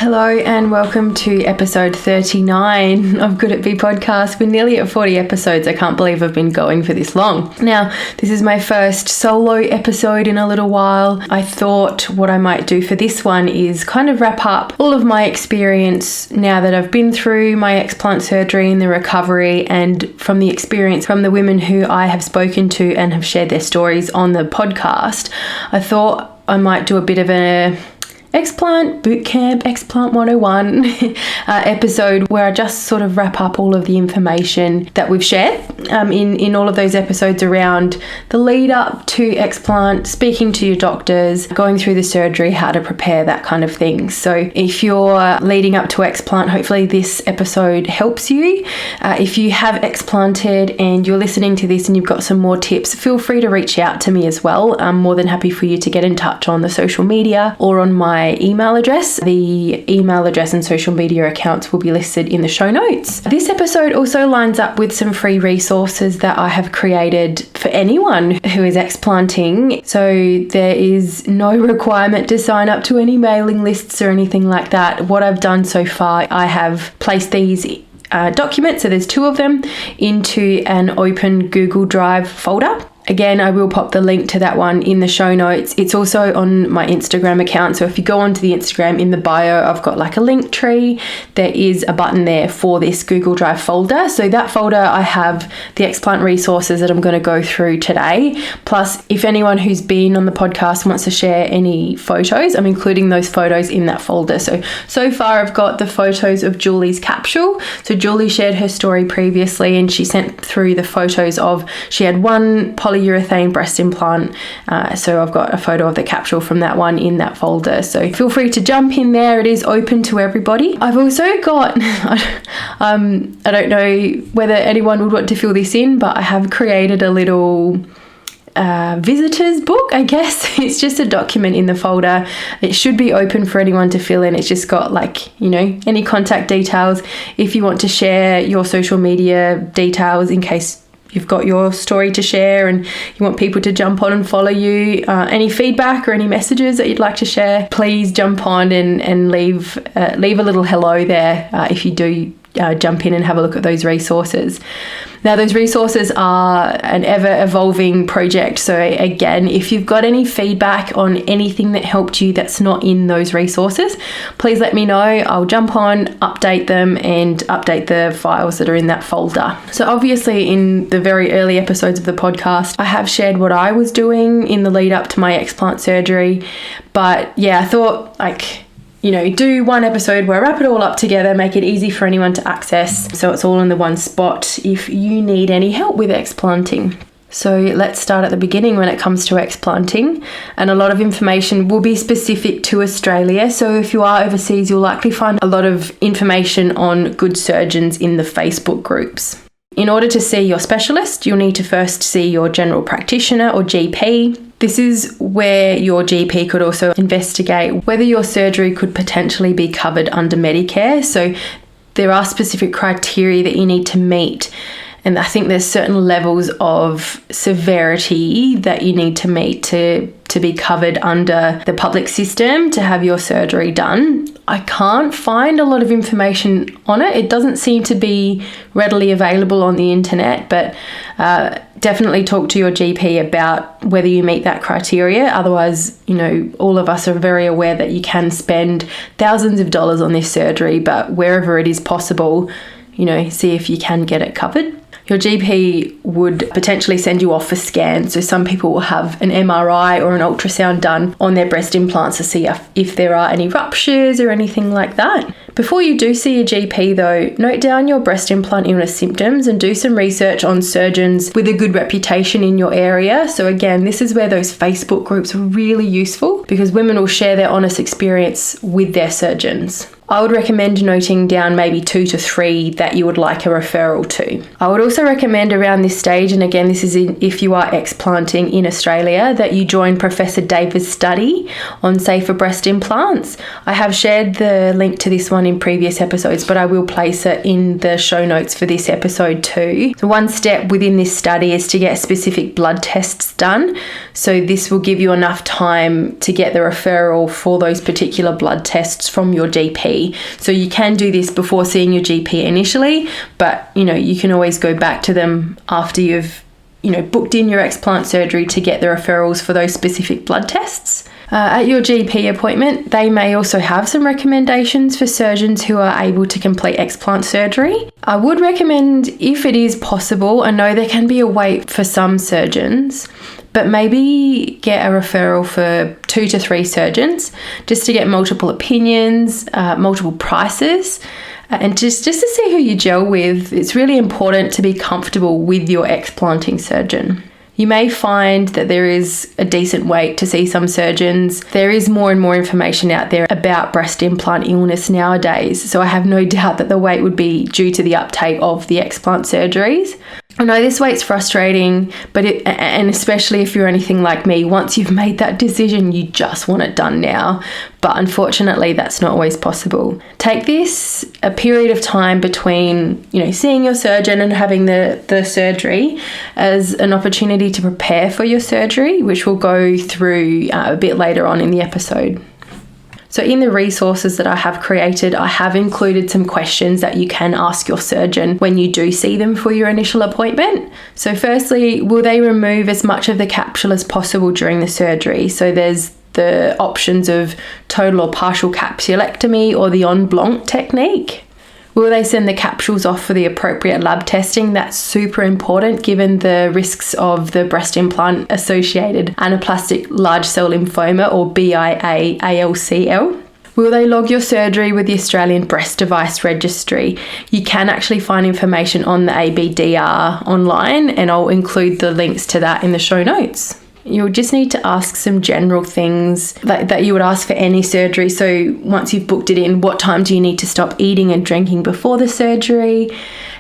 Hello and welcome to episode 39 of Good at Be podcast. We're nearly at 40 episodes. I can't believe I've been going for this long. Now, this is my first solo episode in a little while. I thought what I might do for this one is kind of wrap up all of my experience now that I've been through my explant surgery and the recovery, and from the experience from the women who I have spoken to and have shared their stories on the podcast. I thought I might do a bit of a Explant Bootcamp, Explant 101 episode where I just sort of wrap up all of the information that we've shared in all of those episodes around the lead up to Explant, speaking to your doctors, going through the surgery, how to prepare, that kind of thing. So if you're leading up to Explant, hopefully this episode helps you. If you have explanted and you're listening to this and you've got some more tips, feel free to reach out to me as well. I'm more than happy for you to get in touch on the social media or on my email address. The email address and social media accounts will be listed in the show notes. This episode also lines up with some free resources that I have created for anyone who is explanting. So there is no requirement to sign up to any mailing lists or anything like that. What I've done so far, I have placed these documents, so there's 2 of them, into an open Google Drive folder. Again, I will pop the link to that one in the show notes. It's also on my Instagram account. So if you go onto the Instagram, in the bio, I've got like a link tree. There is a button there for this Google Drive folder. So that folder, I have the explant resources that I'm going to go through today. Plus, if anyone who's been on the podcast wants to share any photos, I'm including those photos in that folder. So far I've got the photos of Julie's capsule. So Julie shared her story previously and she sent through the photos of, she had one polyurethane breast implant. So I've got a photo of the capsule from that one in that folder. So feel free to jump in there. It is open to everybody. I've also got, I don't know whether anyone would want to fill this in, but I have created a little visitor's book, I guess. It's just a document in the folder. It should be open for anyone to fill in. It's just got any contact details. If you want to share your social media details in case you've got your story to share and you want people to jump on and follow you, any feedback or any messages that you'd like to share, please jump on and leave a little hello there if you do jump in and have a look at those resources. Now, those resources are an ever-evolving project. So again, if you've got any feedback on anything that helped you that's not in those resources, please let me know. I'll jump on, update them, and update the files that are in that folder. So obviously, in the very early episodes of the podcast, I have shared what I was doing in the lead up to my explant surgery. But yeah, I thought do one episode where I wrap it all up together, make it easy for anyone to access, so it's all in the one spot if you need any help with explanting. So let's start at the beginning when it comes to explanting, and a lot of information will be specific to Australia. So if you are overseas, you'll likely find a lot of information on good surgeons in the Facebook groups. In order to see your specialist, you'll need to first see your general practitioner or GP. This is where your GP could also investigate whether your surgery could potentially be covered under Medicare. So there are specific criteria that you need to meet. And I think there's certain levels of severity that you need to meet to be covered under the public system to have your surgery done. I can't find a lot of information on it. It doesn't seem to be readily available on the internet, but definitely talk to your GP about whether you meet that criteria. Otherwise, all of us are very aware that you can spend thousands of dollars on this surgery, but wherever it is possible, see if you can get it covered. Your GP would potentially send you off for scans. So some people will have an MRI or an ultrasound done on their breast implants to see if there are any ruptures or anything like that. Before you do see a GP though, note down your breast implant illness symptoms and do some research on surgeons with a good reputation in your area. So again, this is where those Facebook groups are really useful because women will share their honest experience with their surgeons. I would recommend noting down maybe 2 to 3 that you would like a referral to. I would also recommend around this stage, and again this is if you are explanting in Australia, that you join Professor Davis' study on safer breast implants. I have shared the link to this one in previous episodes, but I will place it in the show notes for this episode too. So one step within this study is to get specific blood tests done. So this will give you enough time to get the referral for those particular blood tests from your GP. GP. So you can do this before seeing your GP initially, but you can always go back to them after you've booked in your explant surgery to get the referrals for those specific blood tests. At your GP appointment, they may also have some recommendations for surgeons who are able to complete explant surgery. I would recommend, if it is possible, I know there can be a wait for some surgeons, but maybe get a referral for 2 to 3 surgeons just to get multiple opinions, multiple prices, and just to see who you gel with. It's really important to be comfortable with your explanting surgeon. You may find that there is a decent wait to see some surgeons. There is more and more information out there about breast implant illness nowadays, so I have no doubt that the wait would be due to the uptake of the explant surgeries. I know this wait's frustrating, and especially if you're anything like me, once you've made that decision, you just want it done now. But unfortunately, that's not always possible. Take this a period of time between, seeing your surgeon and having the surgery as an opportunity to prepare for your surgery, which we'll go through a bit later on in the episode. So in the resources that I have created, I have included some questions that you can ask your surgeon when you do see them for your initial appointment. So firstly, will they remove as much of the capsule as possible during the surgery? So there's the options of total or partial capsulectomy or the en blanc technique. Will they send the capsules off for the appropriate lab testing? That's super important given the risks of the breast implant associated anaplastic large cell lymphoma, or BIA-ALCL. Will they log your surgery with the Australian Breast Device Registry? You can actually find information on the ABDR online, and I'll include the links to that in the show notes. You'll just need to ask some general things that you would ask for any surgery. So once you've booked it in, what time do you need to stop eating and drinking before the surgery?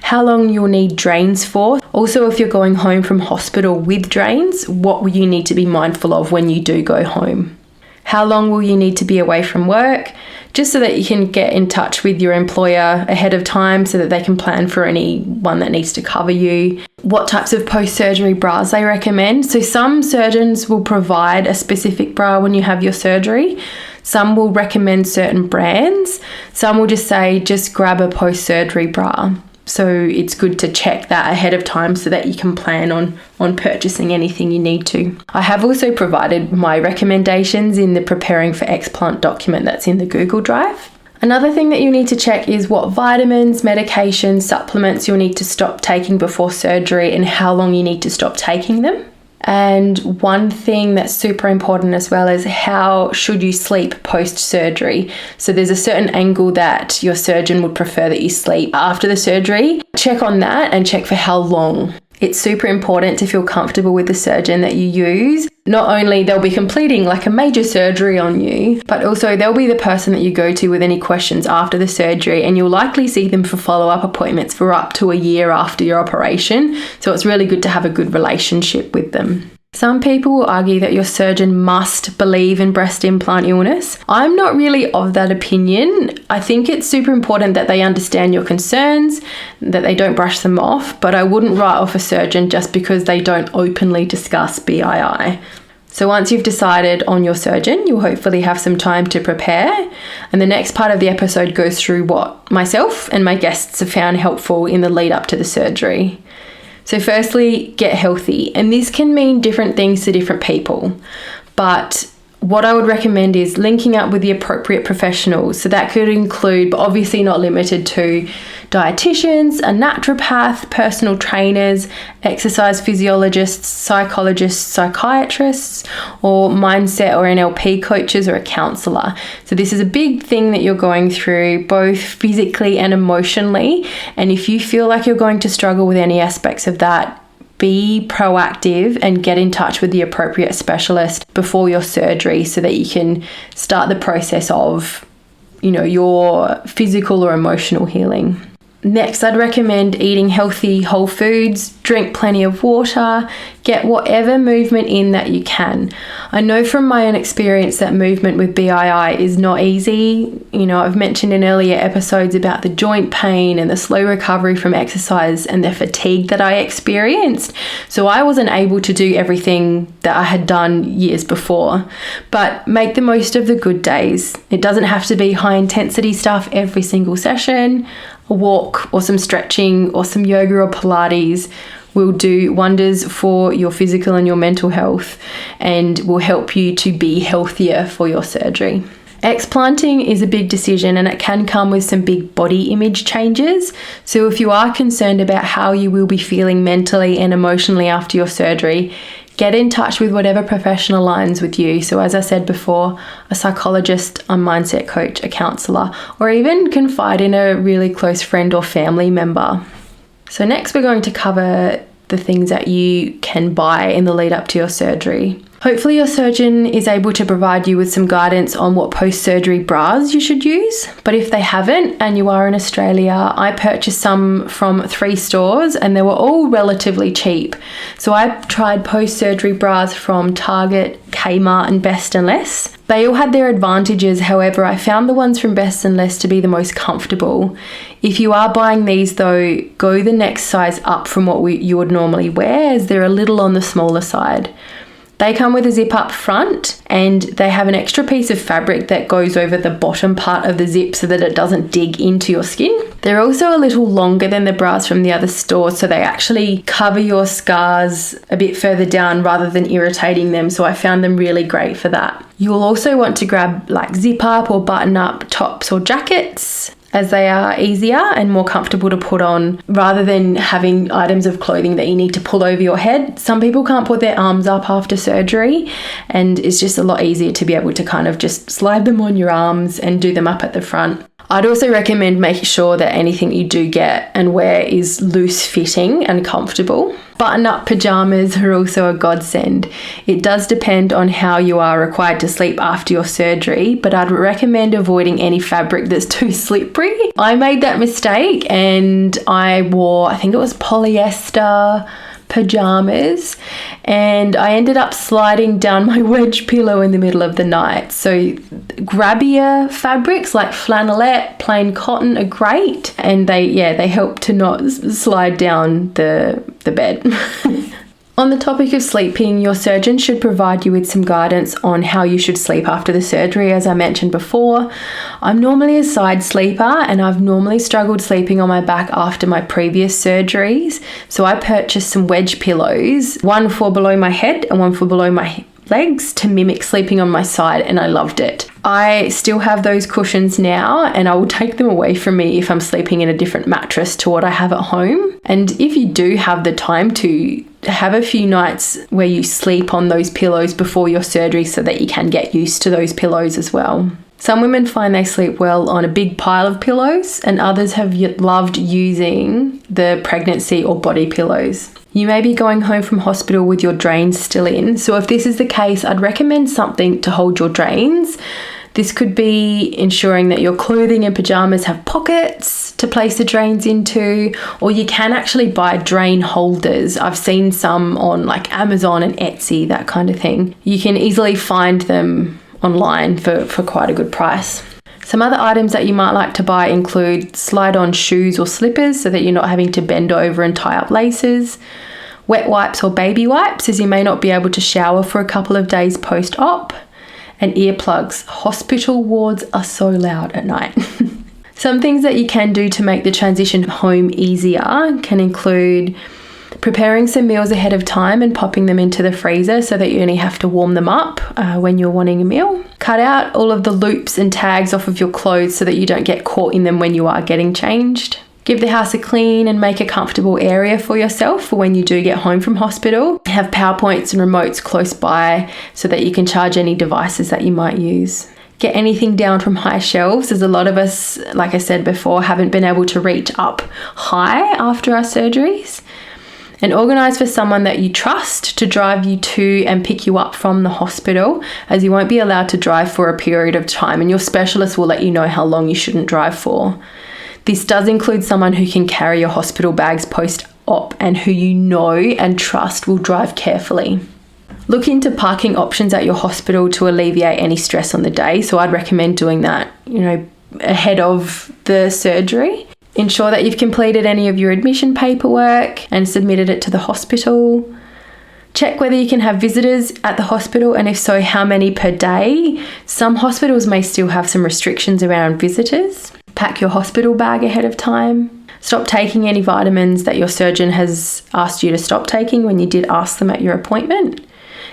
How long you'll need drains for? Also, if you're going home from hospital with drains, what will you need to be mindful of when you do go home? How long will you need to be away from work? Just so that you can get in touch with your employer ahead of time so that they can plan for anyone that needs to cover you. What types of post-surgery bras they recommend. So some surgeons will provide a specific bra when you have your surgery. Some will recommend certain brands. Some will just say, just grab a post-surgery bra. So it's good to check that ahead of time so that you can plan on purchasing anything you need to. I have also provided my recommendations in the Preparing for Explant document that's in the Google Drive. Another thing that you need to check is what vitamins, medications, supplements you'll need to stop taking before surgery and how long you need to stop taking them. And one thing that's super important as well is how should you sleep post-surgery. So there's a certain angle that your surgeon would prefer that you sleep after the surgery. Check on that and check for how long. It's super important to feel comfortable with the surgeon that you use. Not only they'll be completing like a major surgery on you, but also they'll be the person that you go to with any questions after the surgery, and you'll likely see them for follow-up appointments for up to a year after your operation. So it's really good to have a good relationship with them. Some people will argue that your surgeon must believe in breast implant illness. I'm not really of that opinion. I think it's super important that they understand your concerns, that they don't brush them off, but I wouldn't write off a surgeon just because they don't openly discuss BII. So once you've decided on your surgeon, you'll hopefully have some time to prepare. And the next part of the episode goes through what myself and my guests have found helpful in the lead up to the surgery. So firstly, get healthy. And this can mean different things to different people. But what I would recommend is linking up with the appropriate professionals. So that could include, but obviously not limited to, dietitians, a naturopath, personal trainers, exercise physiologists, psychologists, psychiatrists, or mindset or NLP coaches, or a counselor. So this is a big thing that you're going through both physically and emotionally. And if you feel like you're going to struggle with any aspects of that, be proactive and get in touch with the appropriate specialist before your surgery so that you can start the process of, your physical or emotional healing. Next, I'd recommend eating healthy whole foods, drink plenty of water, get whatever movement in that you can. I know from my own experience that movement with BII is not easy. I've mentioned in earlier episodes about the joint pain and the slow recovery from exercise and the fatigue that I experienced. So I wasn't able to do everything that I had done years before. But make the most of the good days. It doesn't have to be high intensity stuff every single session. A walk or some stretching or some yoga or Pilates will do wonders for your physical and your mental health and will help you to be healthier for your surgery. Explanting is a big decision and it can come with some big body image changes. So if you are concerned about how you will be feeling mentally and emotionally after your surgery, get in touch with whatever professional aligns with you. So as I said before, a psychologist, a mindset coach, a counsellor, or even confide in a really close friend or family member. So next we're going to cover the things that you can buy in the lead up to your surgery. Hopefully your surgeon is able to provide you with some guidance on what post-surgery bras you should use. But if they haven't and you are in Australia, I purchased some from 3 stores and they were all relatively cheap. So I tried post-surgery bras from Target, Kmart and Best & Less. They all had their advantages, however, I found the ones from Best & Less to be the most comfortable. If you are buying these though, go the next size up from what you would normally wear as they're a little on the smaller side. They come with a zip up front and they have an extra piece of fabric that goes over the bottom part of the zip so that it doesn't dig into your skin. They're also a little longer than the bras from the other stores, so they actually cover your scars a bit further down rather than irritating them, so I found them really great for that. You'll also want to grab like zip up or button up tops or jackets, as they are easier and more comfortable to put on rather than having items of clothing that you need to pull over your head. Some people can't put their arms up after surgery and it's just a lot easier to be able to kind of just slide them on your arms and do them up at the front. I'd also recommend making sure that anything you do get and wear is loose fitting and comfortable. Button-up pajamas are also a godsend. It does depend on how you are required to sleep after your surgery, but I'd recommend avoiding any fabric that's too slippery. I made that mistake and I wore, I think it was polyester pajamas, and I ended up sliding down my wedge pillow in the middle of the night. So grabbier fabrics like flannelette, plain cotton are great, and they help to not slide down the bed. On the topic of sleeping, your surgeon should provide you with some guidance on how you should sleep after the surgery, as I mentioned before. I'm normally a side sleeper and I've normally struggled sleeping on my back after my previous surgeries. So I purchased some wedge pillows, one for below my head and one for below my legs to mimic sleeping on my side, and I loved it. I still have those cushions now and I will take them away from me if I'm sleeping in a different mattress to what I have at home. And if you do have the time to have a few nights where you sleep on those pillows before your surgery so that you can get used to those pillows as well. Some women find they sleep well on a big pile of pillows and others have loved using the pregnancy or body pillows. You may be going home from hospital with your drains still in, so if this is the case, I'd recommend something to hold your drains. This could be ensuring that your clothing and pajamas have pockets to place the drains into, or you can actually buy drain holders. I've seen some on like Amazon and Etsy, that kind of thing. You can easily find them online for quite a good price. Some other items that you might like to buy include slide-on shoes or slippers so that you're not having to bend over and tie up laces, wet wipes or baby wipes as you may not be able to shower for a couple of days post-op, and earplugs. Hospital wards are so loud at night. Some things that you can do to make the transition home easier can include preparing some meals ahead of time and popping them into the freezer so that you only have to warm them up when you're wanting a meal. Cut out all of the loops and tags off of your clothes so that you don't get caught in them when you are getting changed. Give the house a clean and make a comfortable area for yourself for when you do get home from hospital. Have power points and remotes close by so that you can charge any devices that you might use. Get anything down from high shelves, as a lot of us, like I said before, haven't been able to reach up high after our surgeries. And organise for someone that you trust to drive you to and pick you up from the hospital, as you won't be allowed to drive for a period of time and your specialist will let you know how long you shouldn't drive for. This does include someone who can carry your hospital bags post-op and who you know and trust will drive carefully. Look into parking options at your hospital to alleviate any stress on the day. So I'd recommend doing that, ahead of the surgery. Ensure that you've completed any of your admission paperwork and submitted it to the hospital. Check whether you can have visitors at the hospital, and if so, how many per day. Some hospitals may still have some restrictions around visitors. Pack your hospital bag ahead of time. Stop taking any vitamins that your surgeon has asked you to stop taking when you did ask them at your appointment.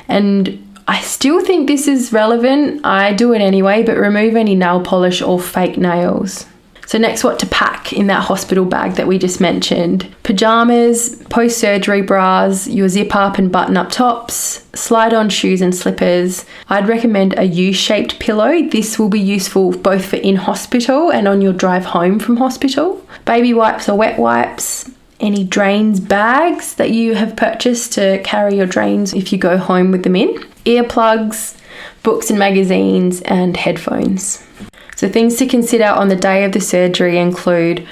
And I still think this is relevant. I do it anyway, but remove any nail polish or fake nails. So next, what to pack in that hospital bag that we just mentioned. Pajamas, post-surgery bras, your zip-up and button-up tops, slide-on shoes and slippers. I'd recommend a U-shaped pillow. This will be useful both for in-hospital and on your drive home from hospital. Baby wipes or wet wipes. Any drains bags that you have purchased to carry your drains if you go home with them in. Earplugs, books and magazines, and headphones. So things to consider on the day of the surgery include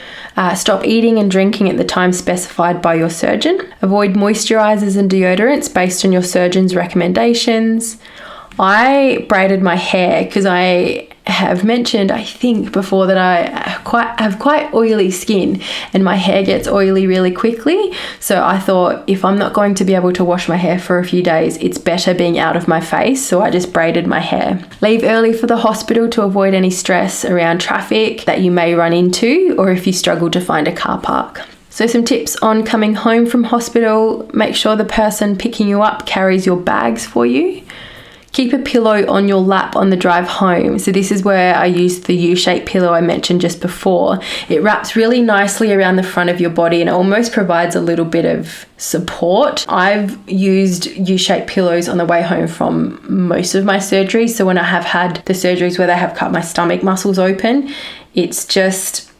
stop eating and drinking at the time specified by your surgeon. Avoid moisturizers and deodorants based on your surgeon's recommendations. I braided my hair because I have mentioned, I think before, that I have quite oily skin and my hair gets oily really quickly. So I thought, if I'm not going to be able to wash my hair for a few days, it's better being out of my face. So I just braided my hair. Leave early for the hospital to avoid any stress around traffic that you may run into, or if you struggle to find a car park. So some tips on coming home from hospital: make sure the person picking you up carries your bags for you. Keep a pillow on your lap on the drive home. So this is where I used the U-shaped pillow I mentioned just before. It wraps really nicely around the front of your body and almost provides a little bit of support. I've used U-shaped pillows on the way home from most of my surgeries. So when I have had the surgeries where they have cut my stomach muscles open, it's just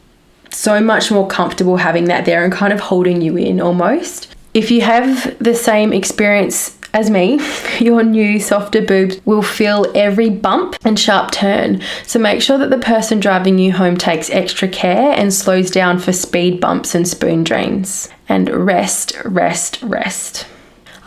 so much more comfortable having that there and kind of holding you in almost. If you have the same experience as me, your new softer boobs will feel every bump and sharp turn. So make sure that the person driving you home takes extra care and slows down for speed bumps and spoon drains. And rest, rest, rest.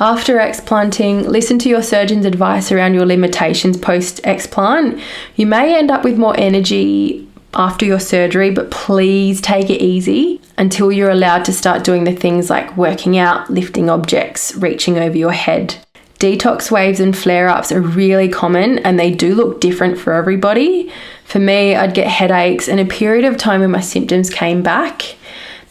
After explanting, listen to your surgeon's advice around your limitations post-explant. You may end up with more energy after your surgery, but please take it easy until you're allowed to start doing the things like working out, lifting objects, reaching over your head. Detox waves and flare-ups are really common and they do look different for everybody. For me, I'd get headaches and a period of time when my symptoms came back.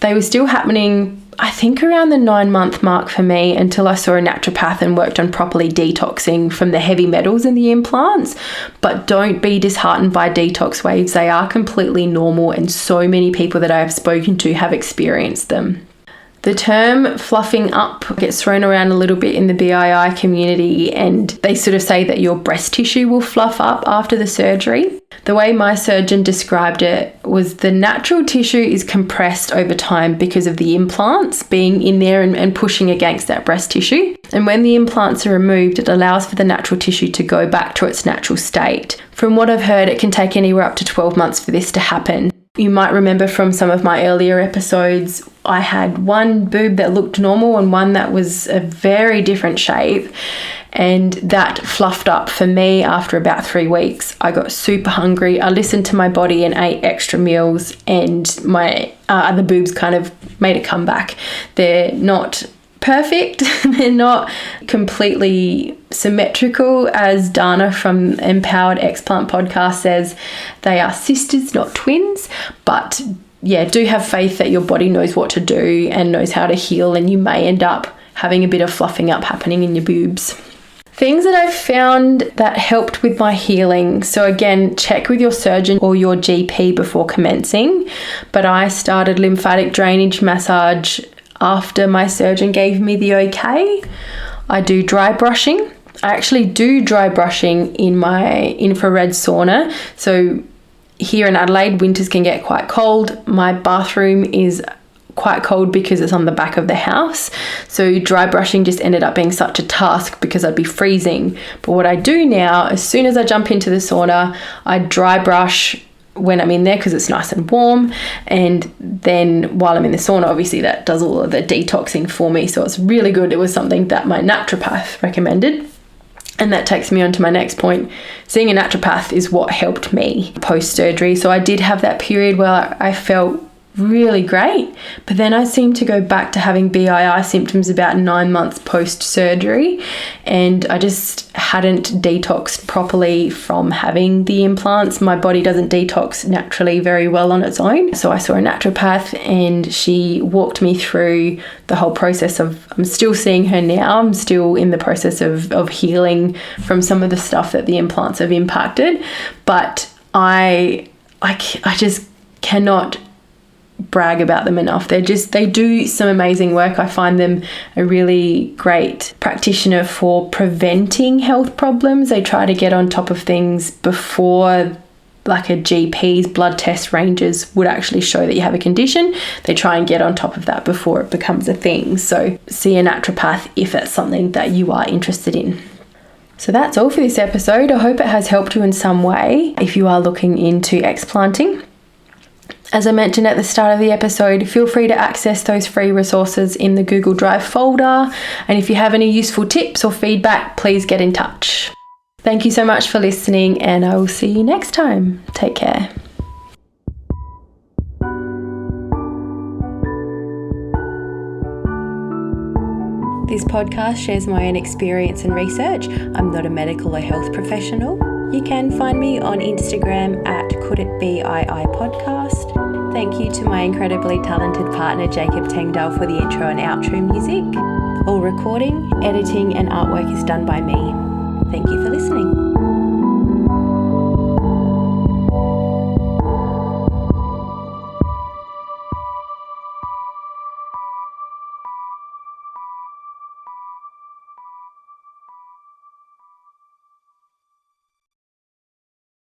They were still happening, I think, around the 9-month mark for me, until I saw a naturopath and worked on properly detoxing from the heavy metals in the implants. But don't be disheartened by detox waves. They are completely normal and so many people that I have spoken to have experienced them. The term fluffing up gets thrown around a little bit in the BII community, and they sort of say that your breast tissue will fluff up after the surgery. The way my surgeon described it was the natural tissue is compressed over time because of the implants being in there and pushing against that breast tissue. And when the implants are removed, it allows for the natural tissue to go back to its natural state. From what I've heard, it can take anywhere up to 12 months for this to happen. You might remember from some of my earlier episodes, I had one boob that looked normal and one that was a very different shape. And that fluffed up for me after about 3 weeks. I got super hungry. I listened to my body and ate extra meals, and my other boobs kind of made a comeback. They're not perfect. They're not completely symmetrical, as Dana from Empowered Explant podcast says. They are sisters, not twins. But yeah, do have faith that your body knows what to do and knows how to heal, and you may end up having a bit of fluffing up happening in your boobs. Things that I've found that helped with my healing. So again, check with your surgeon or your GP before commencing. But I started lymphatic drainage massage after my surgeon gave me the okay. I do dry brushing. I actually do dry brushing in my infrared sauna. So here in Adelaide, winters can get quite cold. My bathroom is quite cold because it's on the back of the house. So dry brushing just ended up being such a task because I'd be freezing. But what I do now, as soon as I jump into the sauna, I dry brush when I'm in there because it's nice and warm, and then while I'm in the sauna, obviously that does all of the detoxing for me, so it's really good. It was something that my naturopath recommended, and that takes me on to my next point. Seeing a naturopath is what helped me post-surgery. So I did have that period where I felt really great, but then I seemed to go back to having BII symptoms about 9 months post-surgery, and I just hadn't detoxed properly from having the implants. My body doesn't detox naturally very well on its own, so I saw a naturopath and she walked me through the whole process of, I'm still seeing her now, I'm still in the process of healing from some of the stuff that the implants have impacted, but I just cannot brag about them enough. They do some amazing work. I find them a really great practitioner for preventing health problems. They try to get on top of things before like a GP's blood test ranges would actually show that you have a condition. They try and get on top of that before it becomes a thing. So see a naturopath if it's something that you are interested in. So that's all for this episode. I hope it has helped you in some way if you are looking into explanting. As I mentioned at the start of the episode, feel free to access those free resources in the Google Drive folder. And if you have any useful tips or feedback, please get in touch. Thank you so much for listening, and I will see you next time. Take care. This podcast shares my own experience and research. I'm not a medical or health professional. You can find me on Instagram at CouldItBeII Thank you to my incredibly talented partner Jacob Tengdale for the intro and outro music. All recording, editing and artwork is done by me. Thank you for listening.